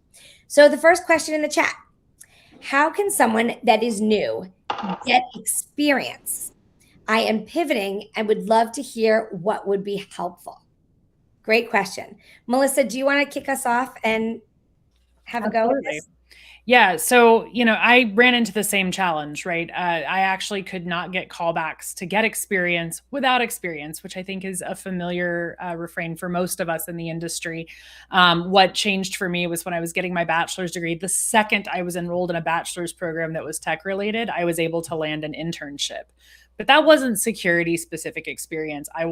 So the first question in the chat: how can someone that is new get experience? I am pivoting and would love to hear what would be helpful. Great question. Melissa, do you want to kick us off and have a go at this? Yeah. So, I ran into the same challenge, right? I actually could not get callbacks to get experience without experience, which I think is a familiar refrain for most of us in the industry. What changed for me was when I was getting my bachelor's degree. The second I was enrolled in a bachelor's program that was tech related, I was able to land an internship. But that wasn't security specific experience. I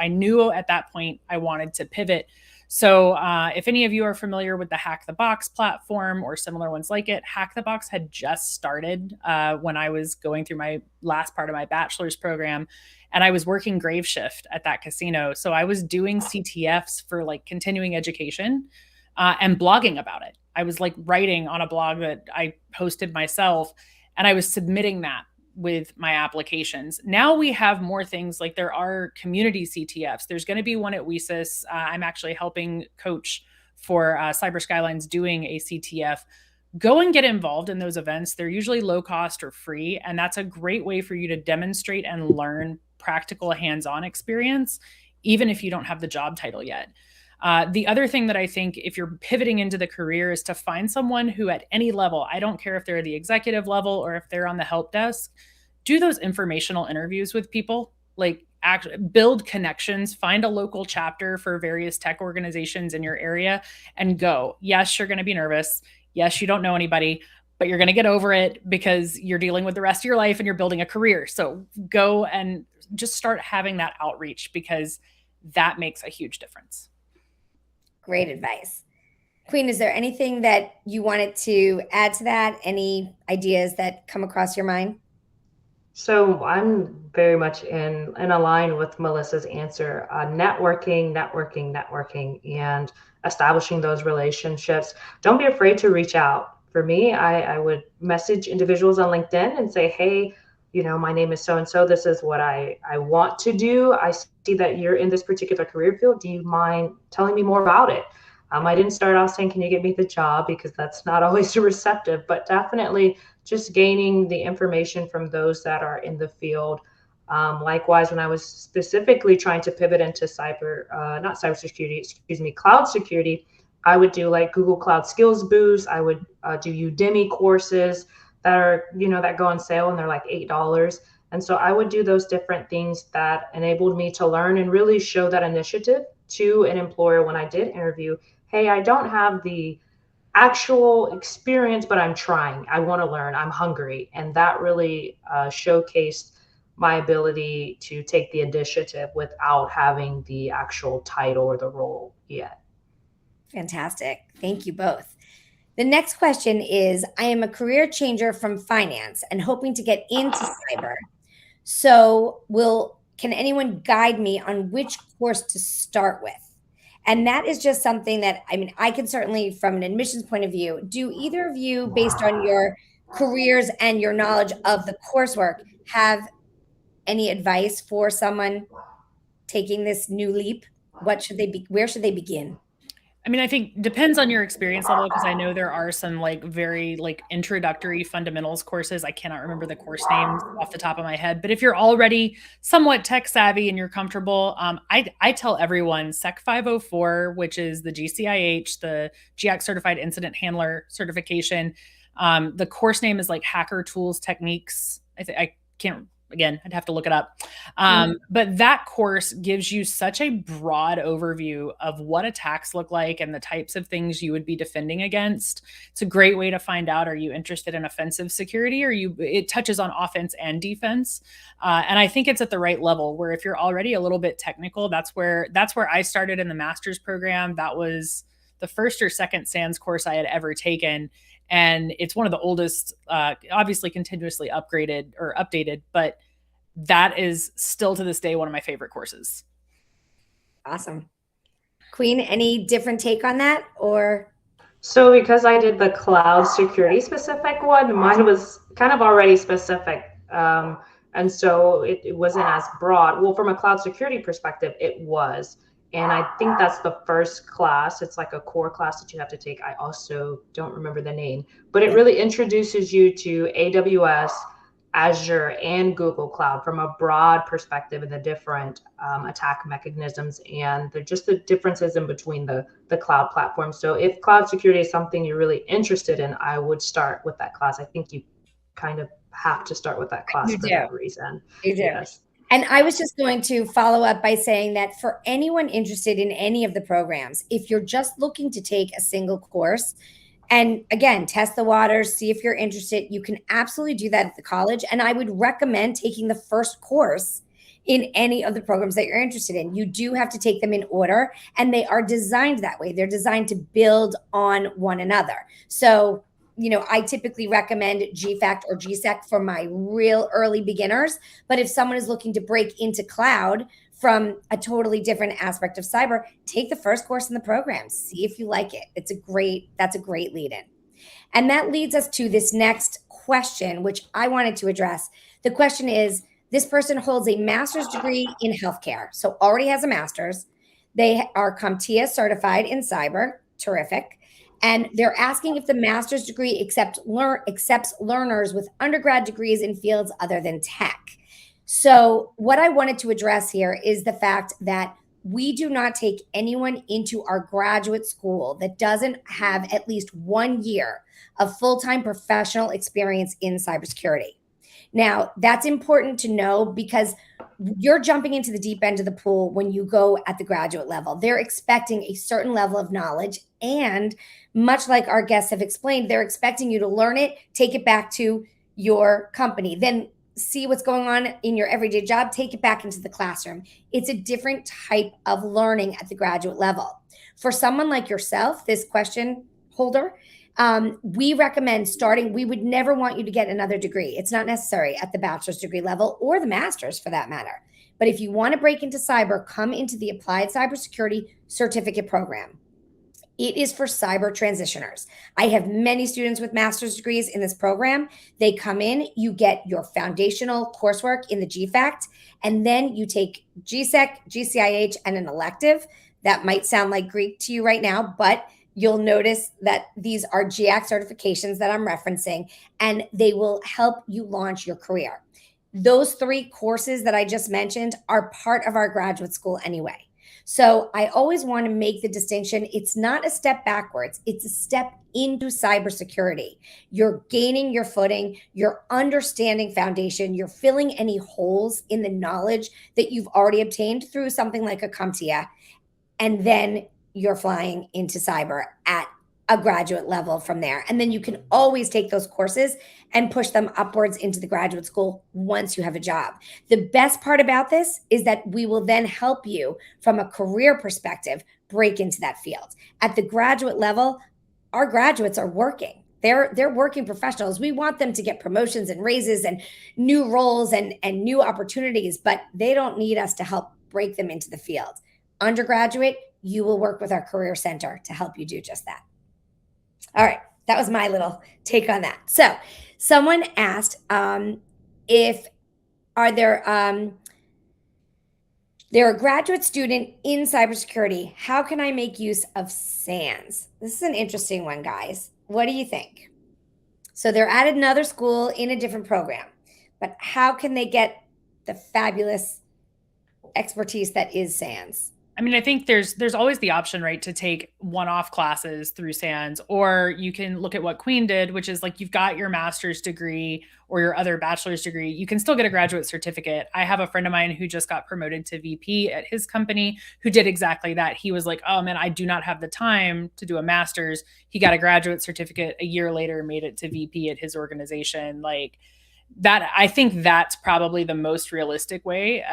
knew at that point I wanted to pivot. So if any of you are familiar with the Hack the Box platform or similar ones like it, Hack the Box had just started when I was going through my last part of my bachelor's program, and I was working grave shift at that casino. So I was doing CTFs for like continuing education and blogging about it. I was like writing on a blog that I hosted myself, and I was submitting that with my applications. Now we have more things, like there are community CTFs. There's going to be one at WiCyS. I'm actually helping coach for Cyber Skylines doing a CTF. Go and get involved in those events. They're usually low cost or free. And that's a great way for you to demonstrate and learn practical hands-on experience, even if you don't have the job title yet. The other thing that I think, if you're pivoting into the career, is to find someone who at any level, I don't care if they're the executive level or if they're on the help desk, do those informational interviews with people, like build connections, find a local chapter for various tech organizations in your area and go. Yes, you're going to be nervous. Yes, you don't know anybody, but you're going to get over it because you're dealing with the rest of your life and you're building a career. So go and just start having that outreach, because that makes a huge difference. Great advice. Queen, is there anything that you wanted to add to that? Any ideas that come across your mind? So I'm very much in align with Melissa's answer. Networking, and establishing those relationships. Don't be afraid to reach out. For me, I would message individuals on LinkedIn and say, hey, my name is so and so. This is what I want to do. I see that you're in this particular career field. Do you mind telling me more about it? I didn't start off saying, can you get me the job? Because that's not always receptive, but definitely just gaining the information from those that are in the field. Likewise, when I was specifically trying to pivot into not cybersecurity, excuse me, cloud security, I would do like Google Cloud Skills Boost. I would do Udemy courses that are, that go on sale and they're like $8. And so I would do those different things that enabled me to learn and really show that initiative to an employer when I did interview. Hey, I don't have the actual experience, but I'm trying. I want to learn. I'm hungry. And that really showcased my ability to take the initiative without having the actual title or the role yet. Fantastic. Thank you both. The next question is, I am a career changer from finance and hoping to get into cyber. So can anyone guide me on which course to start with? And that is just something that, I can certainly, from an admissions point of view, do either of you, based on your careers and your knowledge of the coursework, have any advice for someone taking this new leap? Where should they begin? I think depends on your experience level, because I know there are some very introductory fundamentals courses. I cannot remember the course names off the top of my head, but if you're already somewhat tech savvy and you're comfortable, I tell everyone SEC 504, which is the GCIH, the GX Certified Incident Handler certification. The course name is Hacker Tools Techniques. I can't. Again, I'd have to look it up. But that course gives you such a broad overview of what attacks look like and the types of things you would be defending against. It's a great way to find out, are you interested in offensive security, or it touches on offense and defense. And I think it's at the right level where if you're already a little bit technical, that's where I started in the master's program. That was the first or second SANS course I had ever taken. And it's one of the oldest, obviously continuously upgraded or updated, but that is still to this day one of my favorite courses. Awesome. Queen, any different take on that, or? So because I did the cloud security specific one, mine was kind of already specific. And so it wasn't as broad. Well, from a cloud security perspective, it was. And I think that's the first class. It's like a core class that you have to take. I also don't remember the name, but it really introduces you to AWS, Azure, and Google Cloud from a broad perspective and the different attack mechanisms and just the differences in between the cloud platforms. So if cloud security is something you're really interested in, I would start with that class. I think you kind of have to start with that class for that reason. You do. Yes. And I was just going to follow up by saying that for anyone interested in any of the programs, if you're just looking to take a single course, and again, test the waters, see if you're interested, you can absolutely do that at the college. And I would recommend taking the first course in any of the programs that you're interested in. You do have to take them in order, and they are designed that way. They're designed to build on one another. So I typically recommend GFACT or GSEC for my real early beginners. But if someone is looking to break into cloud from a totally different aspect of cyber, take the first course in the program. See if you like it. That's a great lead in. And that leads us to this next question, which I wanted to address. The question is, this person holds a master's degree in healthcare, so already has a master's. They are CompTIA certified in cyber. Terrific. And they're asking if the master's degree accepts learners with undergrad degrees in fields other than tech. So what I wanted to address here is the fact that we do not take anyone into our graduate school that doesn't have at least 1 year of full-time professional experience in cybersecurity. Now, that's important to know because you're jumping into the deep end of the pool when you go at the graduate level. They're expecting a certain level of knowledge, and much like our guests have explained, they're expecting you to learn it, take it back to your company, then see what's going on in your everyday job, take it back into the classroom. It's a different type of learning at the graduate level. For someone like yourself, this question holder, We recommend starting. We would never want you to get another degree. It's not necessary at the bachelor's degree level or the master's for that matter. But if you want to break into cyber, come into the Applied Cybersecurity Certificate Program. It is for cyber transitioners. I have many students with master's degrees in this program. They come in, you get your foundational coursework in the GFACT, and then you take GSEC, GCIH, and an elective. That might sound like Greek to you right now, but you'll notice that these are GAC certifications that I'm referencing, and they will help you launch your career. Those 3 courses that I just mentioned are part of our graduate school anyway. So I always want to make the distinction. It's not a step backwards. It's a step into cybersecurity. You're gaining your footing. You're understanding foundation. You're filling any holes in the knowledge that you've already obtained through something like a CompTIA. And then you're flying into cyber at a graduate level from there. And then you can always take those courses and push them upwards into the graduate school once you have a job. The best part about this is that we will then help you from a career perspective break into that field. At the graduate level, our graduates are working. They're working professionals. We want them to get promotions and raises and new roles and new opportunities, but they don't need us to help break them into the field. Undergraduate, you will work with our career center to help you do just that. All right, that was my little take on that. So someone asked if they're a graduate student in cybersecurity, how can I make use of SANS? This is an interesting one, guys. What do you think? So they're at another school in a different program, but how can they get the fabulous expertise that is SANS? I mean, I think there's always the option, right, to take one-off classes through SANS, or you can look at what Queen did, which is like you've got your master's degree or your other bachelor's degree. You can still get a graduate certificate. I have a friend of mine who just got promoted to VP at his company who did exactly that. He was like, oh man, I do not have the time to do a master's. He got a graduate certificate a year later, made it to VP at his organization. Like, that, I think that's probably the most realistic way.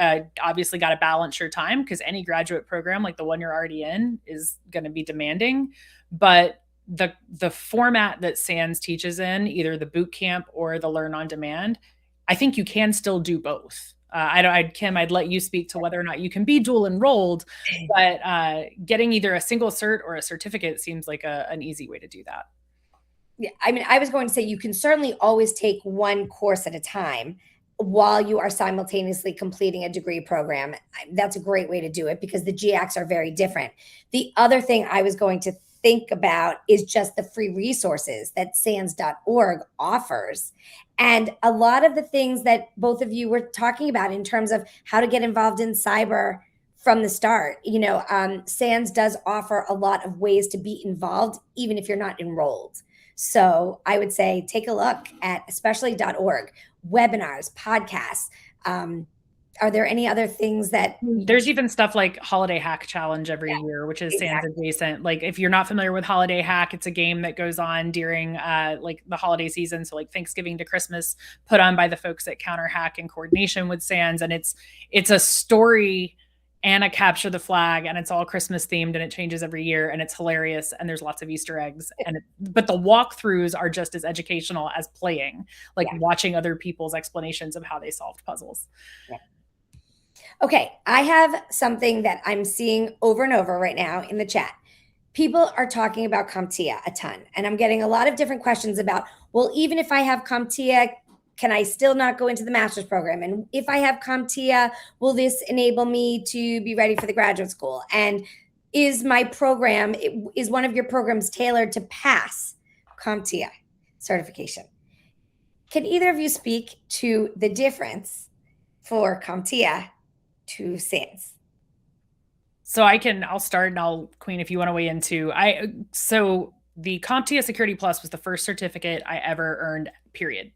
Obviously got to balance your time because any graduate program like the one you're already in is going to be demanding. But the format that SANS teaches in, either the boot camp or the learn on demand, I think you can still do both. Kim, I'd let you speak to whether or not you can be dual enrolled, but getting either a single cert or a certificate seems like an easy way to do that. Yeah, I mean, I was going to say you can certainly always take one course at a time while you are simultaneously completing a degree program. That's a great way to do it because the GACs are very different. The other thing I was going to think about is just the free resources that SANS.org offers. And a lot of the things that both of you were talking about in terms of how to get involved in cyber from the start, SANS does offer a lot of ways to be involved, even if you're not enrolled. So I would say take a look at especially.org, webinars, podcasts. Are there any other things that there's even stuff like Holiday Hack Challenge every year, which is SANS adjacent. Like if you're not familiar with Holiday Hack, it's a game that goes on during like the holiday season. So like Thanksgiving to Christmas, put on by the folks at Counter Hack in coordination with SANS. And it's a story and a capture the flag, and it's all Christmas themed, and it changes every year, and it's hilarious, and there's lots of Easter eggs. But the walkthroughs are just as educational as playing, like watching other people's explanations of how they solved puzzles. Yeah. Okay, I have something that I'm seeing over and over right now in the chat. People are talking about CompTIA a ton, and I'm getting a lot of different questions about, well, even if I have CompTIA, can I still not go into the master's program? And if I have CompTIA, will this enable me to be ready for the graduate school? And is one of your programs tailored to pass CompTIA certification? Can either of you speak to the difference for CompTIA to SANS? So I'll start, and Queen, if you want to weigh in too. So the CompTIA Security Plus was the first certificate I ever earned, period.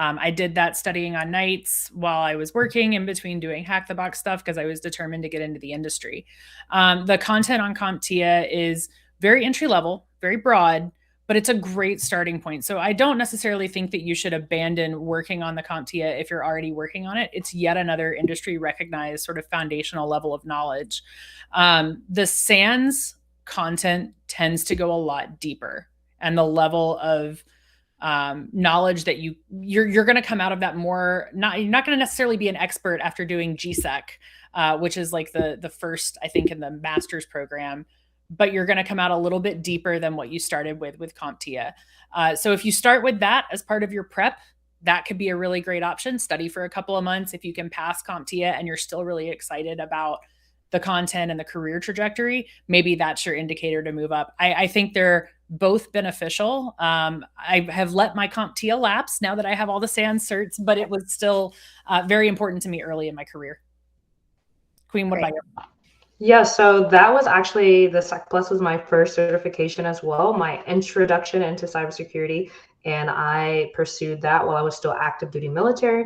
I did that studying on nights while I was working in between doing hack the box stuff because I was determined to get into the industry. The content on CompTIA is very entry level, very broad, but it's a great starting point. So I don't necessarily think that you should abandon working on the CompTIA if you're already working on it. It's yet another industry recognized sort of foundational level of knowledge. The SANS content tends to go a lot deeper. and the level of knowledge that you're going to come out of that more. You're not going to necessarily be an expert after doing GSEC, which is like the first, I think, in the master's program, but you're going to come out a little bit deeper than what you started with CompTIA. So if you start with that as part of your prep, that could be a really great option. Study for a couple of months. If you can pass CompTIA and you're still really excited about the content and the career trajectory, maybe that's your indicator to move up. I think they're both beneficial. I have let my CompTIA lapse now that I have all the SANS certs, but it was still very important to me early in my career. Queen, what about you? Yeah, so that was actually, the SEC Plus was my first certification as well, my introduction into cybersecurity. And I pursued that while I was still active duty military.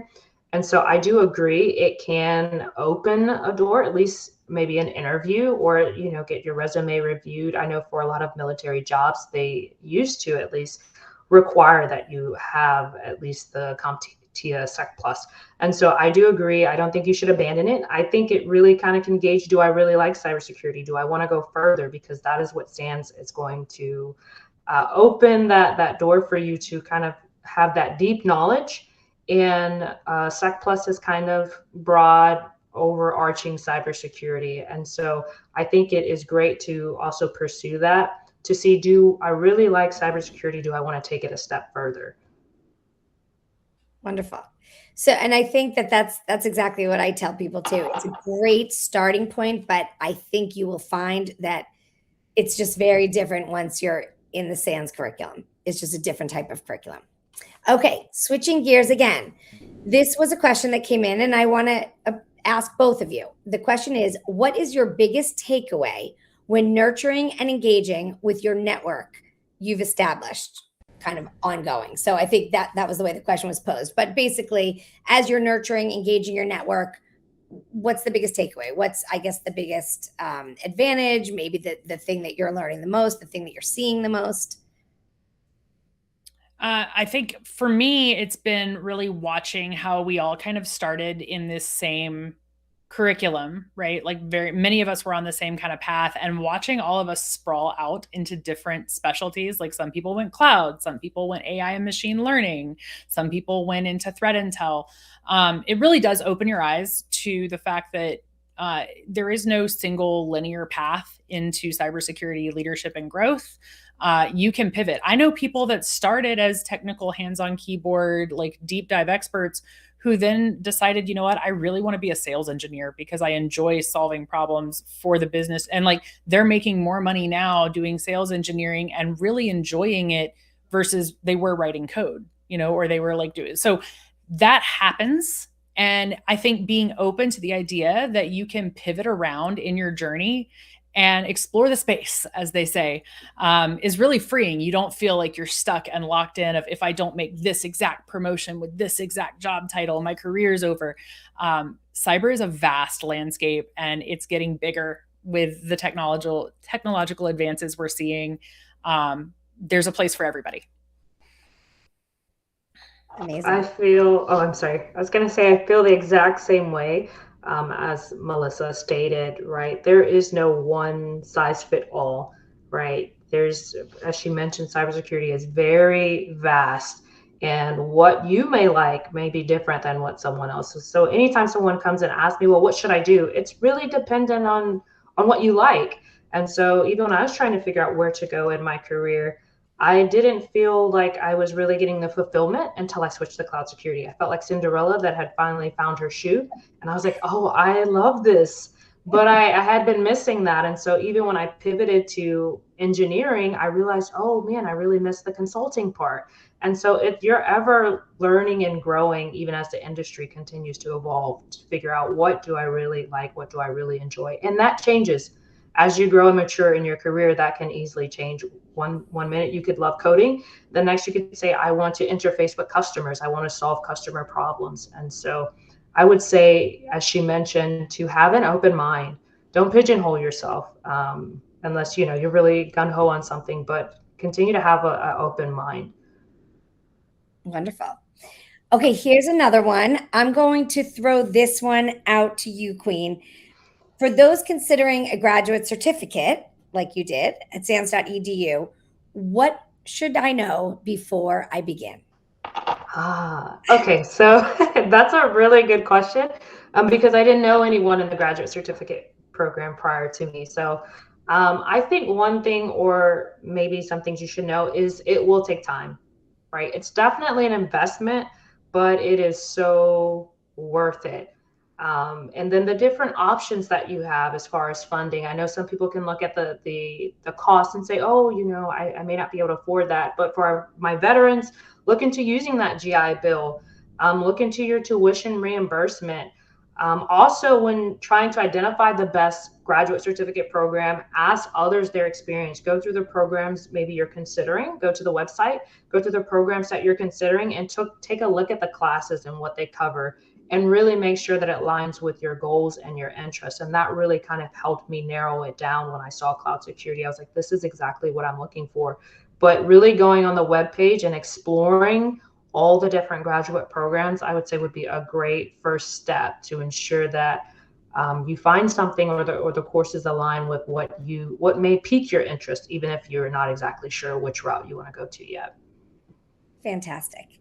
And so I do agree it can open a door, at least maybe an interview, or, get your resume reviewed. I know for a lot of military jobs, they used to at least require that you have at least the CompTIA SEC Plus. And so I do agree. I don't think you should abandon it. I think it really kind of can gauge, do I really like cybersecurity? Do I want to go further? Because that is what SANS is going to open that door for you to kind of have that deep knowledge. And SEC Plus is kind of broad, overarching cybersecurity. And so I think it is great to also pursue that to see, do I really like cybersecurity? Do I want to take it a step further? Wonderful. So, and I think that's exactly what I tell people too. It's a great starting point, but I think you will find that it's just very different once you're in the SANS curriculum. It's just a different type of curriculum. Okay, switching gears again. This was a question that came in, and I want to ask both of you. The question is, what is your biggest takeaway when nurturing and engaging with your network you've established kind of ongoing? So I think that was the way the question was posed. But basically, as you're nurturing, engaging your network, what's the biggest takeaway? What's, I guess, the biggest advantage? Maybe the thing that you're learning the most, the thing that you're seeing the most? I think for me, it's been really watching how we all kind of started in this same curriculum, right? Like very many of us were on the same kind of path, and watching all of us sprawl out into different specialties. Like some people went cloud, some people went AI and machine learning, some people went into threat intel. It really does open your eyes to the fact that there is no single linear path into cybersecurity leadership and growth. You can pivot. I know people that started as technical hands-on keyboard, like deep dive experts, who then decided, you know what, I really want to be a sales engineer because I enjoy solving problems for the business. And like they're making more money now doing sales engineering and really enjoying it versus they were writing code, or they were like doing. So that happens. And I think being open to the idea that you can pivot around in your journey and explore the space, as they say, is really freeing. You don't feel like you're stuck and locked in of, if I don't make this exact promotion with this exact job title, my career's over. Cyber is a vast landscape, and it's getting bigger with the technological advances we're seeing. There's a place for everybody. Amazing. I'm sorry. I was going to say, I feel the exact same way. As Melissa stated, right, there is no one size fit all, right? There's, as she mentioned, cybersecurity is very vast, and what you may like may be different than what someone else is. So anytime someone comes and asks me, well, what should I do? It's really dependent on what you like. And so even when I was trying to figure out where to go in my career, I didn't feel like I was really getting the fulfillment until I switched to cloud security. I felt like Cinderella that had finally found her shoe. And I was like, oh, I love this. But I had been missing that. And so even when I pivoted to engineering, I realized, oh man, I really missed the consulting part. And so if you're ever learning and growing, even as the industry continues to evolve, to figure out what do I really like, what do I really enjoy? And that changes. As you grow and mature in your career, that can easily change. One minute you could love coding, the next you could say, I want to interface with customers, I want to solve customer problems. And so I would say, as she mentioned, to have an open mind. Don't pigeonhole yourself unless you're really gung-ho on something, but continue to have an open mind. Wonderful. Okay, here's another one. I'm going to throw this one out to you, Queen. For those considering a graduate certificate, like you did at SANS.edu, what should I know before I begin? Okay, so that's a really good question, because I didn't know anyone in the graduate certificate program prior to me. So I think one thing, or maybe some things you should know, is it will take time, right? It's definitely an investment, but it is so worth it. And then the different options that you have as far as funding. I know some people can look at the cost and say, oh, I may not be able to afford that. But for my veterans, look into using that GI Bill. Look into your tuition reimbursement. Also, when trying to identify the best graduate certificate program, ask others their experience. Go through the programs maybe you're considering. Go to the website, go through the programs that you're considering, and take a look at the classes and what they cover, and really make sure that it aligns with your goals and your interests. And that really kind of helped me narrow it down. When I saw cloud security, I was like, this is exactly what I'm looking for. But really going on the webpage and exploring all the different graduate programs, I would say would be a great first step to ensure that you find something, or the courses align with what may pique your interest, even if you're not exactly sure which route you want to go to yet. Fantastic.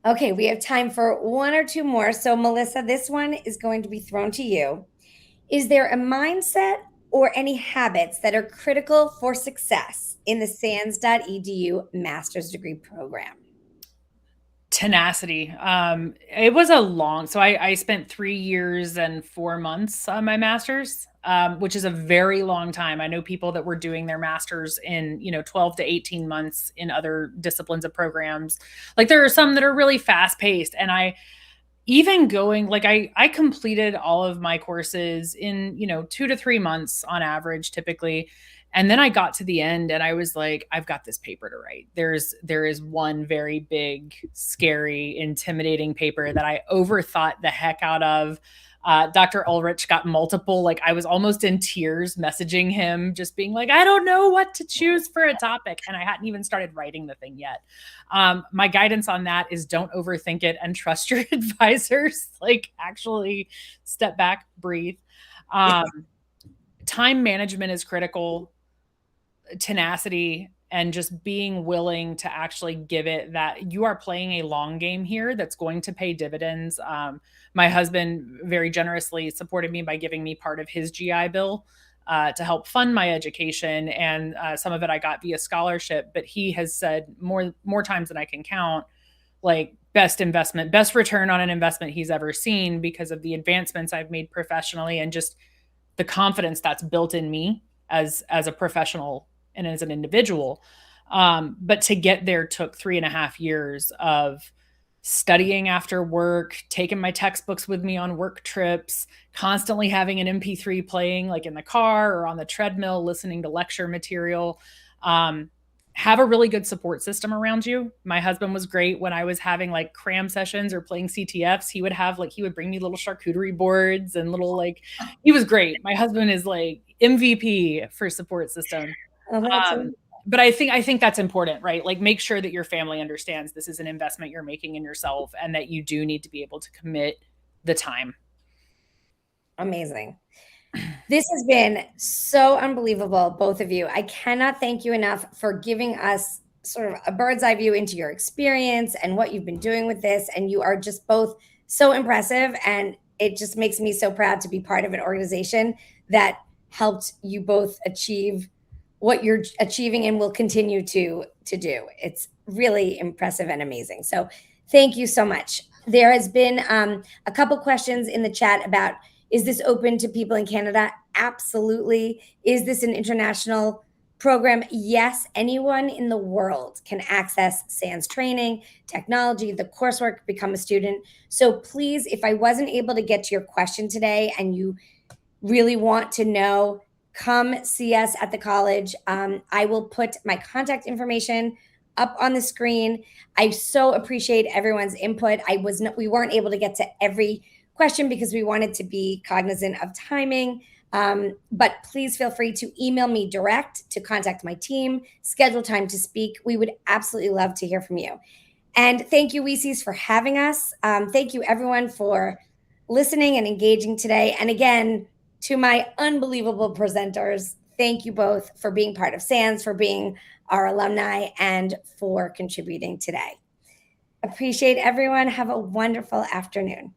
Okay, we have time for one or two more. So, Melissa, this one is going to be thrown to you. Is there a mindset or any habits that are critical for success in the SANS.edu master's degree program? Tenacity. It was a long, so I spent 3 years and 4 months on my master's, which is a very long time. I know people that were doing their master's in, 12 to 18 months in other disciplines of programs. Like, there are some that are really fast paced, and I completed all of my courses in, 2 to 3 months on average, typically. And then I got to the end and I was like, I've got this paper to write. There is one very big, scary, intimidating paper that I overthought the heck out of. Dr. Ulrich got multiple, like, I was almost in tears messaging him, just being like, I don't know what to choose for a topic. And I hadn't even started writing the thing yet. My guidance on that is don't overthink it and trust your advisors. Like, actually step back, breathe. Time management is critical. Tenacity, and just being willing to actually give it that you are playing a long game here that's going to pay dividends. My husband very generously supported me by giving me part of his GI Bill to help fund my education, and some of it I got via scholarship. But he has said more times than I can count, like, best return on an investment he's ever seen, because of the advancements I've made professionally and just the confidence that's built in me as a professional and as an individual. But to get there took 3.5 years of studying after work, taking my textbooks with me on work trips, constantly having an MP3 playing, like in the car or on the treadmill, listening to lecture material. Have a really good support system around you. My husband was great when I was having like cram sessions or playing CTFs. He would bring me little charcuterie boards and he was great. My husband is like MVP for support system. But I think that's important, right? Like, make sure that your family understands this is an investment you're making in yourself, and that you do need to be able to commit the time. Amazing. This has been so unbelievable, both of you. I cannot thank you enough for giving us sort of a bird's eye view into your experience and what you've been doing with this. And you are just both so impressive. And it just makes me so proud to be part of an organization that helped you both achieve what you're achieving and will continue to do. It's really impressive and amazing. So thank you so much. There has been a couple questions in the chat about, is this open to people in Canada? Absolutely. Is this an international program? Yes, anyone in the world can access SANS training, technology, the coursework, become a student. So please, if I wasn't able to get to your question today and you really want to know, come see us at the college. I will put my contact information up on the screen. I so appreciate everyone's input. We weren't able to get to every question because we wanted to be cognizant of timing. But please feel free to email me direct to contact my team, schedule time to speak. We would absolutely love to hear from you. And thank you, WiCyS, for having us. Thank you, everyone, for listening and engaging today. And again, to my unbelievable presenters, thank you both for being part of SANS, for being our alumni, and for contributing today. Appreciate everyone. Have a wonderful afternoon.